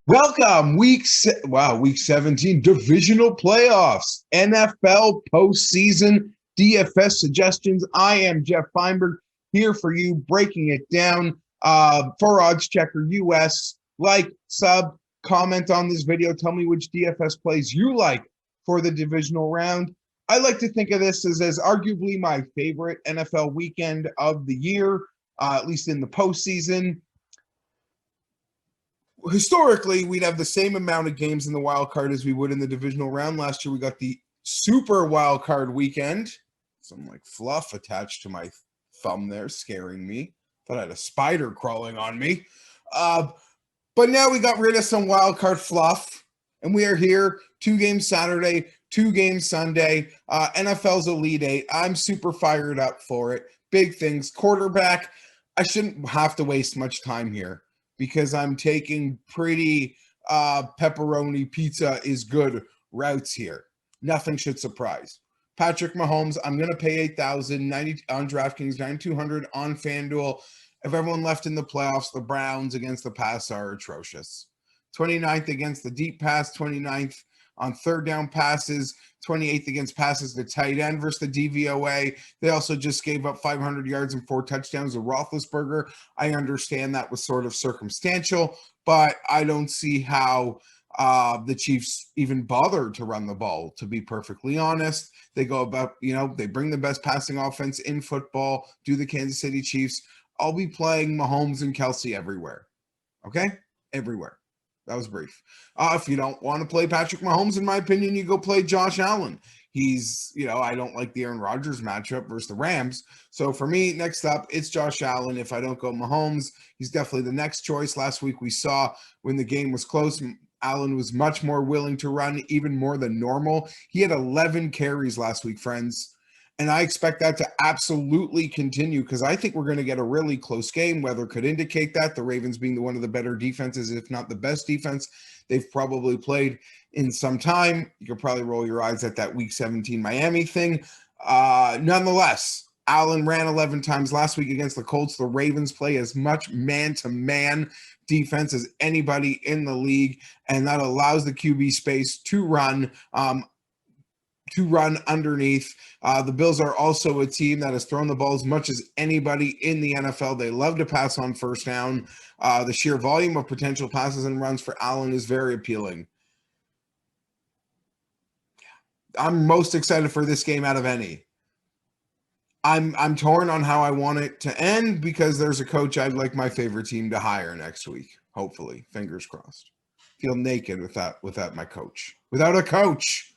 Welcome, week 17, divisional playoffs, NFL postseason, DFS suggestions. I am Geoff Fienberg here for you, breaking it down for Odds Checker US. Like, sub, comment on this video. Tell me which DFS plays you like for the divisional round. I like to think of this as arguably my favorite NFL weekend of the year, at least in the postseason. Historically, we'd have the same amount of games in the wild card as we would in the divisional round. Last year, we got the super wild card weekend. Some like fluff attached to my thumb there, scaring me. Thought I had a spider crawling on me. But now we got rid of some wild card fluff, and we are here. 2 games Saturday, 2 games Sunday. NFL's Elite Eight. I'm super fired up for it. Big things. Quarterback. I shouldn't have to waste much time here, because I'm taking pretty pepperoni pizza is good routes here. Nothing should surprise. Patrick Mahomes, I'm going to pay $8,000, 90 on DraftKings, 9,200 on FanDuel. If everyone left in the playoffs, the Browns against the pass are atrocious. 29th against the deep pass, 29th on third down passes, 28th against passes to tight end versus the DVOA. They also just gave up 500 yards and 4 touchdowns to Roethlisberger. I understand that was sort of circumstantial, but I don't see how the Chiefs even bothered to run the ball, to be perfectly honest. They go about, they bring the best passing offense in football, do the Kansas City Chiefs. I'll be playing Mahomes and Kelsey everywhere. Okay? Everywhere. That was brief. If you don't want to play Patrick Mahomes, in my opinion, you go play Josh Allen. He's, I don't like the Aaron Rodgers matchup versus the Rams. So for me, next up, it's Josh Allen. If I don't go Mahomes, he's definitely the next choice. Last week we saw when the game was close, Allen was much more willing to run, even more than normal. He had 11 carries last week, friends. And I expect that to absolutely continue, because I think we're going to get a really close game. Weather could indicate that. The Ravens being one of the better defenses, if not the best defense they've probably played in some time. You could probably roll your eyes at that Week 17 Miami thing. Nonetheless, Allen ran 11 times last week against the Colts. The Ravens play as much man-to-man defense as anybody in the league, and that allows the QB space to run underneath. The Bills are also a team that has thrown the ball as much as anybody in the NFL. They love to pass on first down. The sheer volume of potential passes and runs for Allen is very appealing. I'm most excited for this game out of any. I'm torn on how I want it to end, because there's a coach I'd like my favorite team to hire next week. Hopefully, fingers crossed. Feel naked without my coach. Without a coach.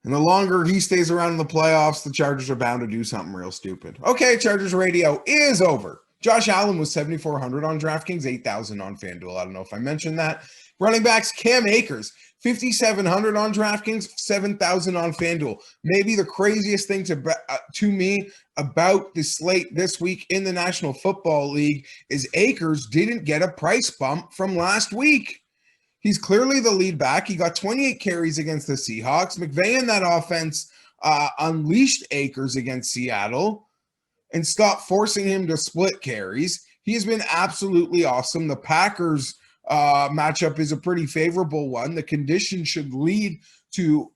And the longer he stays around in the playoffs, the Chargers are bound to do something real stupid. Okay, Chargers radio is over. Josh Allen was 7,400 on DraftKings, 8,000 on FanDuel. I don't know if I mentioned that. Running backs, Cam Akers, 5,700 on DraftKings, 7,000 on FanDuel. Maybe the craziest thing to me about the slate this week in the National Football League is Akers didn't get a price bump from last week. He's clearly the lead back. He got 28 carries against the Seahawks. McVay and that offense unleashed Akers against Seattle and stopped forcing him to split carries. He has been absolutely awesome. The Packers matchup is a pretty favorable one. The conditions should lead to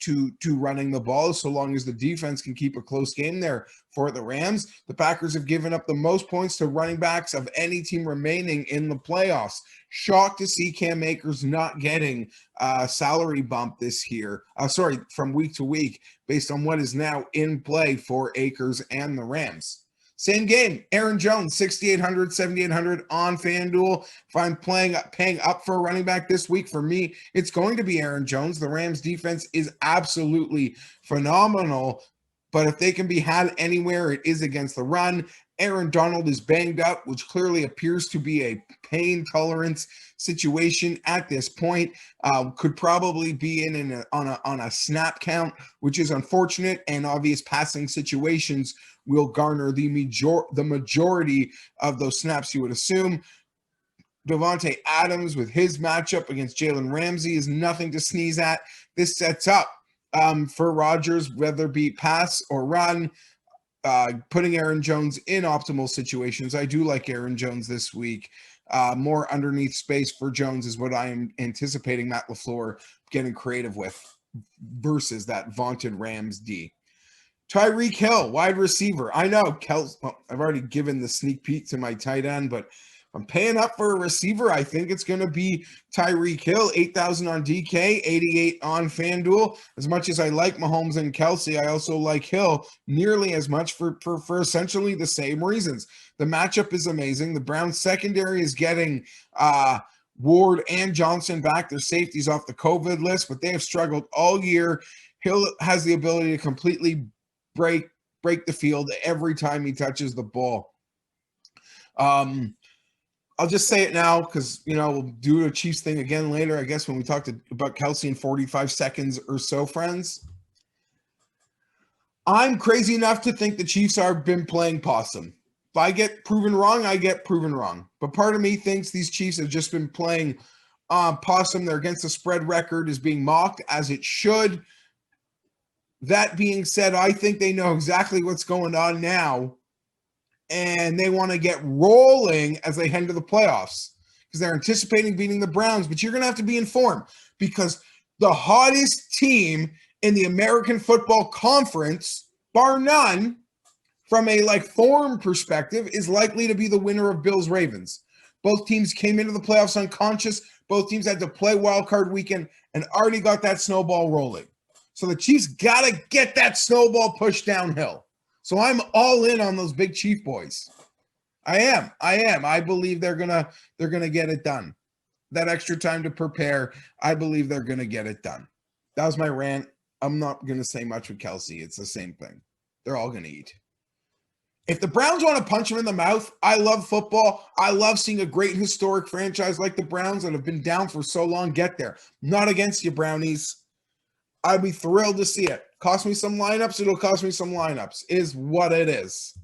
running the ball, so long as the defense can keep a close game there for the Rams. The Packers have given up the most points to running backs of any team remaining in the playoffs. Shocked to see Cam Akers not getting a salary bump this year. From week to week, based on what is now in play for Akers and the Rams. Same game, Aaron Jones, 6,800, 7,800 on FanDuel. If I'm paying up for a running back this week, for me, it's going to be Aaron Jones. The Rams defense is absolutely phenomenal, but if they can be had anywhere, it is against the run. Aaron Donald is banged up, which clearly appears to be a pain tolerance situation at this point. Could probably be on a snap count, which is unfortunate, and obvious passing situations will garner the majority of those snaps, you would assume. Devontae Adams with his matchup against Jalen Ramsey is nothing to sneeze at. This sets up for Rodgers, whether it be pass or run. putting Aaron Jones in optimal situations. I do like Aaron Jones this week. More underneath space for Jones is what I am anticipating Matt LaFleur getting creative with versus that vaunted Rams D. Tyreek Hill, wide receiver. I know, I've already given the sneak peek to my tight end, but I'm paying up for a receiver. I think it's going to be Tyreek Hill, 8,000 on DK, 88 on FanDuel. As much as I like Mahomes and Kelsey, I also like Hill nearly as much for essentially the same reasons. The matchup is amazing. The Browns secondary is getting Ward and Johnson back. Their safeties off the COVID list, but they have struggled all year. Hill has the ability to completely break the field every time he touches the ball. I'll just say it now because, we'll do a Chiefs thing again later, I guess, when we talked about Kelsey in 45 seconds or so, friends. I'm crazy enough to think the Chiefs have been playing possum. If I get proven wrong, I get proven wrong. But part of me thinks these Chiefs have just been playing possum. They're against the spread record is being mocked, as it should. That being said, I think they know exactly what's going on now, and they want to get rolling as they head into the playoffs because they're anticipating beating the Browns. But you're going to have to be informed because the hottest team in the American Football Conference, bar none, from a form perspective, is likely to be the winner of Bills-Ravens. Both teams came into the playoffs unconscious. Both teams had to play wild card weekend and already got that snowball rolling. So the Chiefs got to get that snowball pushed downhill. So I'm all in on those big Chief boys. I am. I believe they're gonna get it done. That extra time to prepare, I believe they're gonna get it done. That was my rant. I'm not gonna say much with Kelsey. It's the same thing. They're all gonna eat. If the Browns want to punch him in the mouth, I love football. I love seeing a great historic franchise like the Browns that have been down for so long get there. Not against you, Brownies. I'd be thrilled to see it. Cost me some lineups, it'll cost me some lineups, is what it is.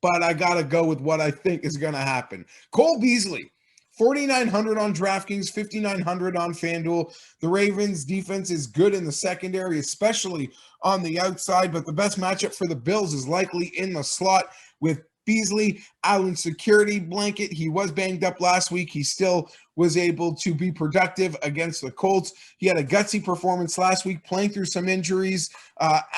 But I got to go with what I think is going to happen. Cole Beasley, 4,900 on DraftKings, 5,900 on FanDuel. The Ravens' defense is good in the secondary, especially on the outside, but the best matchup for the Bills is likely in the slot with Beasley. Allen's security blanket. He was banged up last week. He still was able to be productive against the Colts. He had a gutsy performance last week, playing through some injuries,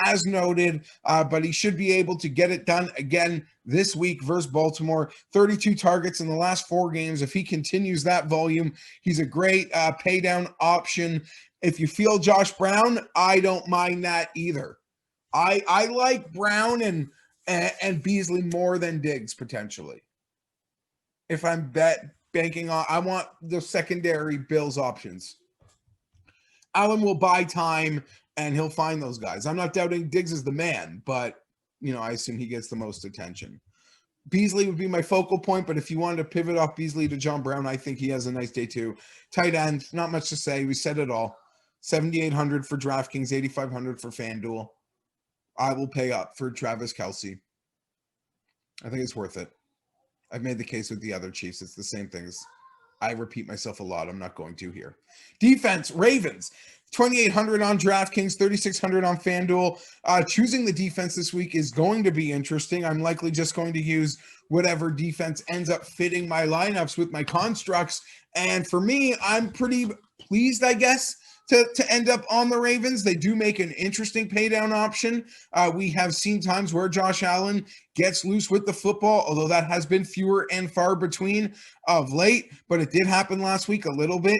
as noted, but he should be able to get it done again this week versus Baltimore. 32 targets in the last 4 games. If he continues that volume, he's a great pay down option. If you feel Josh Brown, I don't mind that either. I like Brown and Beasley more than Diggs potentially. If I'm banking on, I want the secondary Bills options. Allen will buy time and he'll find those guys. I'm not doubting Diggs is the man, but I assume he gets the most attention. Beasley would be my focal point, but if you wanted to pivot off Beasley to John Brown, I think he has a nice day too. Tight end, not much to say. We said it all. 7,800 for DraftKings, 8,500 for FanDuel. I will pay up for Travis Kelce. I think it's worth it. I've made the case with the other Chiefs. It's the same thing. I repeat myself a lot. I'm not going to here. Defense, Ravens. 2,800 on DraftKings, 3,600 on FanDuel. Choosing the defense this week is going to be interesting. I'm likely just going to use whatever defense ends up fitting my lineups with my constructs. And for me, I'm pretty pleased, I guess, to end up on the Ravens. They do make an interesting paydown option. We have seen times where Josh Allen gets loose with the football, although that has been fewer and far between of late, but it did happen last week a little bit.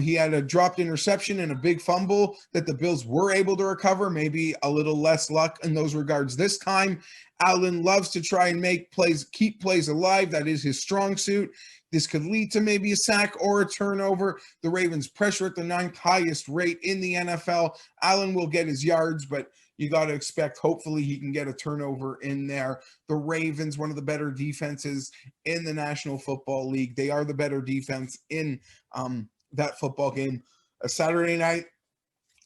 He had a dropped interception and a big fumble that the Bills were able to recover, maybe a little less luck in those regards this time. Allen loves to try and make plays, keep plays alive. That is his strong suit. This could lead to maybe a sack or a turnover. The Ravens pressure at the 9th highest rate in the NFL. Allen will get his yards, but you got to expect hopefully he can get a turnover in there. The Ravens, one of the better defenses in the National Football League. They are the better defense in that football game. A Saturday night,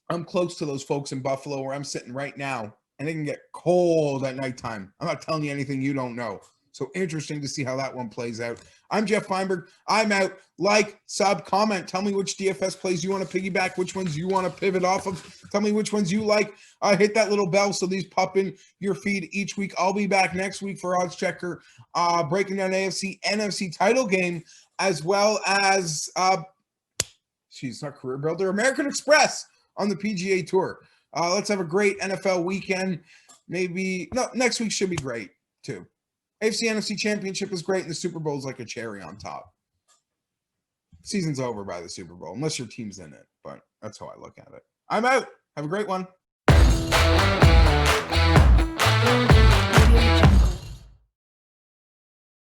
I'm close to those folks in Buffalo where I'm sitting right now, and it can get cold at nighttime. I'm not telling you anything you don't know. So interesting to see how that one plays out. I'm Geoff Fienberg. I'm out. Like, sub, comment. Tell me which DFS plays you want to piggyback, which ones you want to pivot off of. Tell me which ones you like. Hit that little bell so these pop in your feed each week. I'll be back next week for Odds Checker, breaking down AFC, NFC title game, as well as, not Career Builder, American Express on the PGA Tour. Let's have a great NFL weekend. Next week should be great too. AFC NFC Championship is great, and the Super Bowl is like a cherry on top. Season's over by the Super Bowl, unless your team's in it, but that's how I look at it. I'm out. Have a great one.